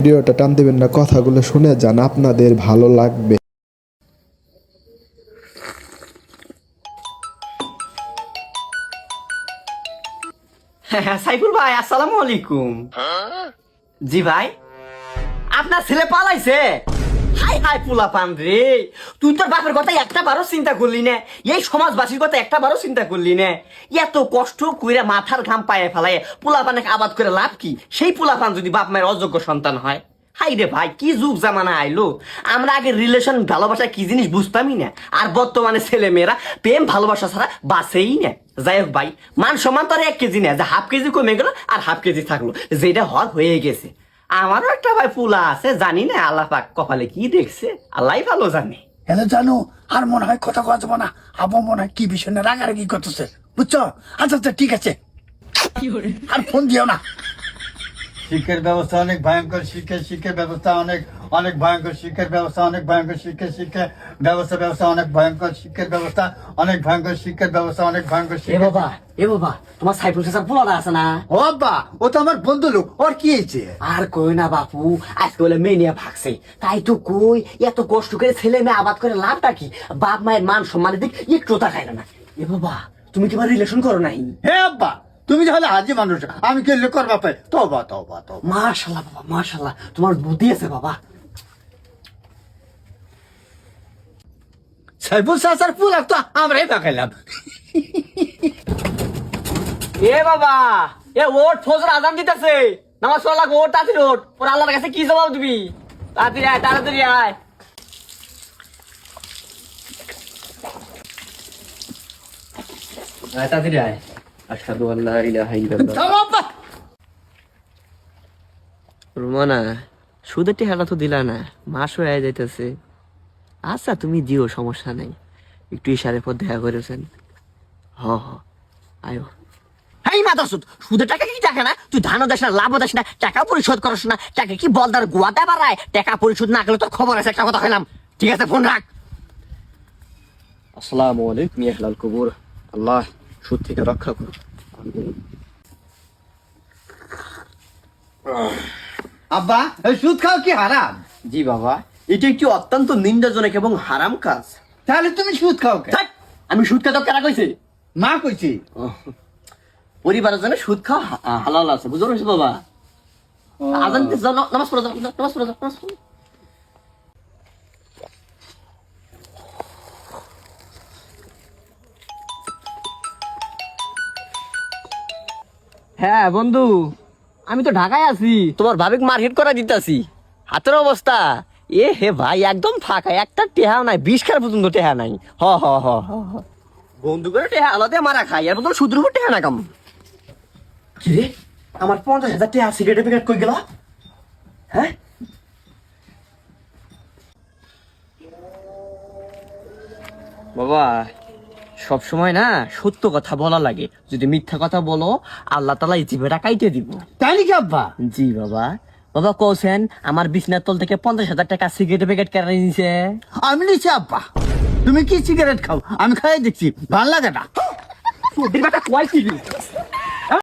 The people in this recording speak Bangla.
ভিডিওটা টান দিবেন না, কথাগুলো শুনে যান, আপনাদের ভালো লাগবে। হ্যাঁ সাইফুল ভাই, আসসালামু আলাইকুম। জি ভাই, আপনার ছেলে পালাইছে? হাই হাই পোলা পান রে, তুই তোর বাপের কথা একটা বারও চিন্তা করলি না, এই সমাজবাসীর কথা একটা বারও চিন্তা করলি না। এত কষ্ট কইরা মাথার ঘাম পায়ে ফেলায় পোলা পানে আবাদ করে লাভ কি? সেই পোলা পান যদি বাপ মায়ের অযোগ্য সন্তান হয়। হাই রে ভাই, কি যুগ জামানা আইলো। আমরা আগে রিলেশন ভালোবাসা কি জিনিস বুঝতামই না, আর বর্তমানে ছেলে মেয়েরা প্রেম ভালোবাসা ছাড়া বাঁচেই না। যাই হোক ভাই, মান সম্মান তো আর 1 কেজি না যে হাফ কেজি কমে গেল আর হাফ কেজি থাকলো, যেটা হওয়ার হয়ে গেছে। আমারও একটা ভাই পোলা আছে, জানি না আল্লাহ পাক কপালে কি দেখছে, আল্লাহ ভালো জানে। হ্যালো জানো, আর মনে হয় কথা কথা যাবো না, আবু মনে হয় কি বিষয় না রাগারাগি করতেছে, বুঝছো? আচ্ছা আচ্ছা ঠিক আছে, আর ফোন দিও না। শিক্ষার ব্যবস্থা অনেক ভয়ঙ্কর, শিক্ষার ব্যবস্থা অনেক অনেক ভয়ঙ্কর, শিক্ষার ব্যবস্থা অনেক ভয়ঙ্কর, শিক্ষার ব্যবস্থা অনেক ভয়ঙ্কর, শিক্ষার ব্যবস্থা অনেক ভয়ঙ্কর, শিক্ষার ব্যবস্থা অনেক ভয়ঙ্কর। এ বাবা, তোমার সাইফুল চাচার পোলাটা আছে না? ও আব্বা, ও তো আমার বন্ধু লোক, ওর কি হয়েছে? আর কই না বাপু, আজকে বলে মেয়ে নিয়ে ভাগছে। তাই তো কই, এত কষ্ট করে ছেলে মেয়ে আবাদ করে লাভটা কি? বাপ মায়ের মান সম্মানের দিক একটু তাকায় না। এ বাবা, তুমি কি আমার রিলেশন করো নাই? হে আব্বা, তুমি তাহলে হাজি মানুষ, আমি কি করবা পাই? তবা তবা তবা। মাশাআল্লাহ বাবা, মাশাআল্লাহ, তোমার বুদ্ধি আছে বাবা। সাইফুল চাচার পুলাক তো আমরাই পাকাইলাম। এ বাবা, এ ওট, ফজর আজান দিতেছে, নামাজ পড়া লাগবে, ওট তাড়াতাড়ি ওঠ। পরে আল্লাহর কাছে কি জবাব দিবি? তাড়াতাড়ি আয়, তাড়াতাড়ি আয়। তাড়াতাড়ি আয়। আশহাদু আল্লা ইলাহা ইল্লাল্লাহ। থামো আব্বা। রুমানা, সুদের টেহাটা তো দিলা না, মাস হয়ে যাইতেছে। আচ্ছা তুমি দিও, সমস্যা নাই, একটু ইশারের পর দেখা করেছেন। হ হ, আয়ো। এই মাথা সুদ, সুদের টাকা কি টাকা না? তুই ধানও দেশ না, লাভও দেশ না, টাকা পরিশোধ করস না, টাকা কি বলদার গোয়াতে বাড়ায়? টাকা পরিশোধ না করলে তোর খবর আছে, একটা কথা কইলাম। ঠিক আছে, ফোন রাখ। আসসালামু আলাইকুম ইয়া আহলাল কুবুর, আল্লাহ সুদ থেকে রক্ষা করুন। আব্বা, এই সুদ খাও কি হারাম? জি বাবা, এটি একটি অত্যন্ত নিন্দাজনক এবং হারাম কাজ। তাহলে তুমি সুদ খাও কে? থাক, আমি সুদ খাওয়া কেনা কইছি? মা কইছি। পরিবারের জন্য সুদ খাওয়া হালাল আছে, বুঝতে পারছো বাবা? আজান দিতে যাও, নামাজ পড়ো যাও, নামাজ পড়ো যাও, নামাজ পড়ো। হ্যাঁ বন্ধু, আমি তো ঢাকায় আছি, তোমার ভাবিক মার্কেট করে দিতেছি। হাতের অবস্থা এ হে ভাই, একদম ফাঁকা, একটা টেহা নাই, 20 খার পর্যন্ত টেহা নাই। হ হ হ হ হ। বন্ধু করে টেহা আলাদা মারা খাই, আর বন্ধু সুদের উপর টেহা না কাম। কি রে, আমার 50,000 টেহা সিগারেট প্যাকেট কই গেল? হ্যাঁ, বাবা সব সময় না সত্য কথা বলা লাগে, যদি মিথ্যা কথা বলো আল্লাহ তাআলা এই জিভেটা কাইটে দিব। তাই নাকি আব্বা? জি বাবা। বাবা কৌছেন আমার বিছনার তল থেকে 50,000 টাকা সিগারেট প্যাকেট কেড়ে নিছে। আমি নিচ্ছি আব্বা। তুমি কি সিগারেট খাও? আমি খাই দেখছি, ভাল লাগে না। সুদের বেটা কয় কি